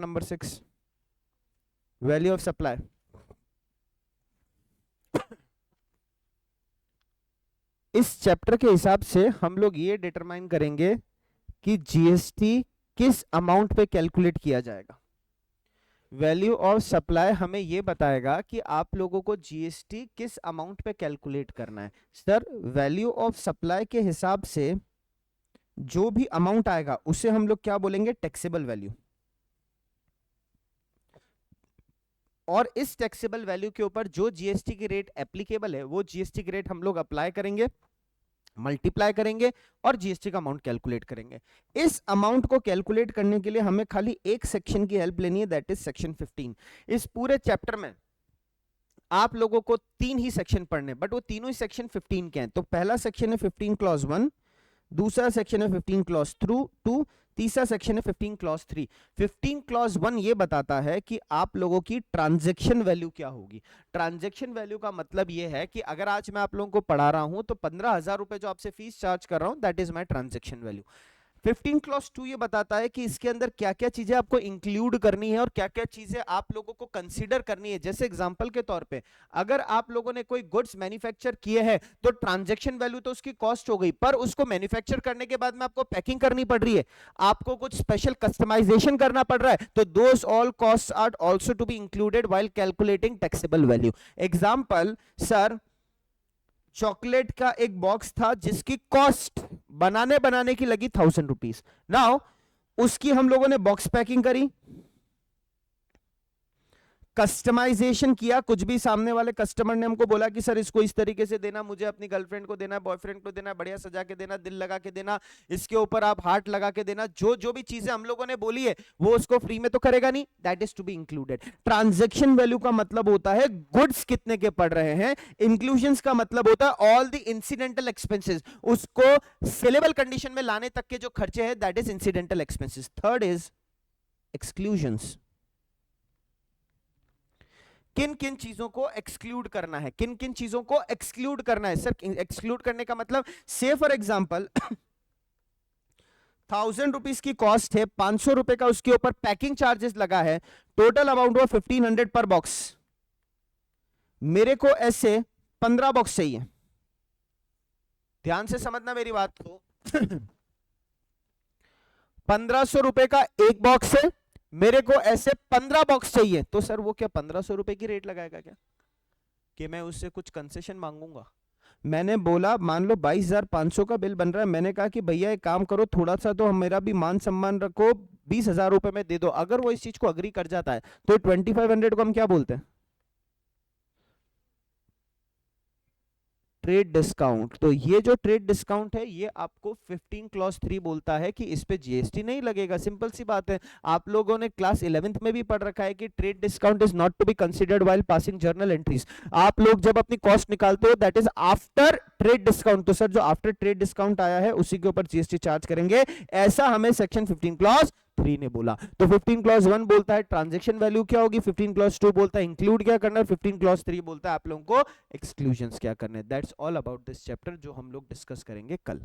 Number 6 value of supply. इस chapter के हिसाब से हम लोग ये डिटरमाइन करेंगे कि जीएसटी किस अमाउंट पे कैलकुलेट किया जाएगा। वैल्यू ऑफ सप्लाई हमें ये बताएगा कि आप लोगों को जीएसटी किस अमाउंट पे कैलकुलेट करना है। सर वैल्यू ऑफ सप्लाई के हिसाब से जो भी अमाउंट आएगा उसे हम लोग क्या बोलेंगे, टैक्सेबल वैल्यू। और इस टैक्सेबल वैल्यू के ऊपर जो जीएसटी की रेट एप्लीकेबल है वो जीएसटी की रेट हम लोग अप्लाई करेंगे, मल्टीप्लाई करेंगे और जीएसटी का अमाउंट कैलकुलेट करेंगे। इस अमाउंट को कैलकुलेट करने के लिए हमें खाली एक सेक्शन की हेल्प लेनी है, दैट इज सेक्शन 15। इस पूरे चैप्टर में आप लोगों को 3 ही सेक्शन पढ़ने, बट वो तीनों ही सेक्शन 15 के हैं। तो पहला सेक्शन है 15 क्लॉज 1, दूसरा सेक्शन है 15 क्लॉज 2, तीसरा सेक्शन है 15 क्लॉज 3। 15 क्लॉज 1 ये बताता है कि आप लोगों की ट्रांजैक्शन वैल्यू क्या होगी। ट्रांजैक्शन वैल्यू का मतलब ये है कि अगर आज मैं आप लोगों को पढ़ा रहा हूं तो 15,000 रुपए जो आपसे फीस चार्ज कर रहा हूं, that is my transaction value. 15 clause 2 ये बताता है कि इसके अंदर क्या क्या चीजें आपको इंक्लूड करनी है और क्या क्या चीजें आप लोगों को कंसीडर करनी है। जैसे एग्जांपल के तौर पे अगर आप लोगों ने कोई गुड्स मैन्युफैक्चर किए हैं तो ट्रांजैक्शन वैल्यू तो उसकी कॉस्ट हो गई, पर उसको मैन्युफैक्चर करने के बाद में आपको पैकिंग करनी पड़ रही है, आपको कुछ स्पेशल कस्टमाइजेशन करना पड़ रहा है, तो those all cost are also to be included while calculating taxable value. Example, sir chocolate का एक बॉक्स था जिसकी कॉस्ट बनाने की लगी 1000 रुपीज। नाउ उसकी हम लोगों ने बॉक्स पैकिंग करी, कस्टमाइजेशन किया, कुछ भी सामने वाले कस्टमर ने हमको बोला कि सर इसको इस तरीके से देना, मुझे अपनी गर्लफ्रेंड को देना है, बॉयफ्रेंड को देना है, बढ़िया सजा के देना, दिल लगा के देना, इसके ऊपर आप हार्ट लगा के देना, जो जो भी चीजें हम लोगों ने बोली है वो उसको फ्री में तो करेगा नहीं, that is to be included. Transaction value का मतलब होता है गुड्स कितने के पड़ रहे हैं, इंक्लूजन्स का मतलब होता है ऑल द इंसिडेंटल एक्सपेंसेस, उसको सेलेबल कंडीशन में लाने तक के जो खर्चे हैं, that is incidental expenses. Third is exclusions. किन किन चीजों को एक्सक्लूड करना है, किन किन चीजों को एक्सक्लूड करना है। सर एक्सक्लूड करने का मतलब, से फॉर एग्जांपल 1000 रुपीज की कॉस्ट है, 500 रुपए का उसके ऊपर पैकिंग चार्जेस लगा है, टोटल अमाउंट हुआ 1500 पर बॉक्स। मेरे को ऐसे 15 बॉक्स चाहिए, ध्यान से समझना मेरी बात को। 1500 रुपए का एक बॉक्स है, मेरे को ऐसे 15 बॉक्स चाहिए, तो सर वो क्या 1500 रुपए की रेट लगाएगा क्या, कि मैं उससे कुछ कंसेशन मांगूंगा। मैंने बोला मान लो 22,500 का बिल बन रहा है, मैंने कहा कि भैया एक काम करो, थोड़ा सा तो मेरा भी मान सम्मान रखो, 20,000 रुपए में दे दो। अगर वो इस चीज को अग्री कर जाता है तो 2500 को हम क्या बोलते हैं, ट्रेड डिस्काउंट। तो ये जो ट्रेड डिस्काउंट है ये आपको 15 क्लॉज 3 बोलता है कि इस पे जीएसटी नहीं लगेगा। सिंपल सी बात है, आप लोगों ने क्लास 11th में भी पढ़ रखा है कि trade discount is not to be considered while passing journal entries. आप लोग जब अपनी कॉस्ट निकालते हो that is after trade discount, तो सर जो आफ्टर ट्रेड डिस्काउंट आया है उसी के ऊपर जीएसटी चार्ज करेंगे, ऐसा हमें सेक्शन 15 क्लॉज 3 ने बोला। तो 15 क्लॉज 1 बोलता है ट्रांजैक्शन वैल्यू क्या होगी, 15 क्लॉज 2 बोलता है इंक्लूड क्या करना है, 15 क्लॉज 3 बोलता है आप लोगों को एक्सक्लूजन्स क्या करना है। That's all about this chapter जो हम लोग डिस्कस करेंगे कल।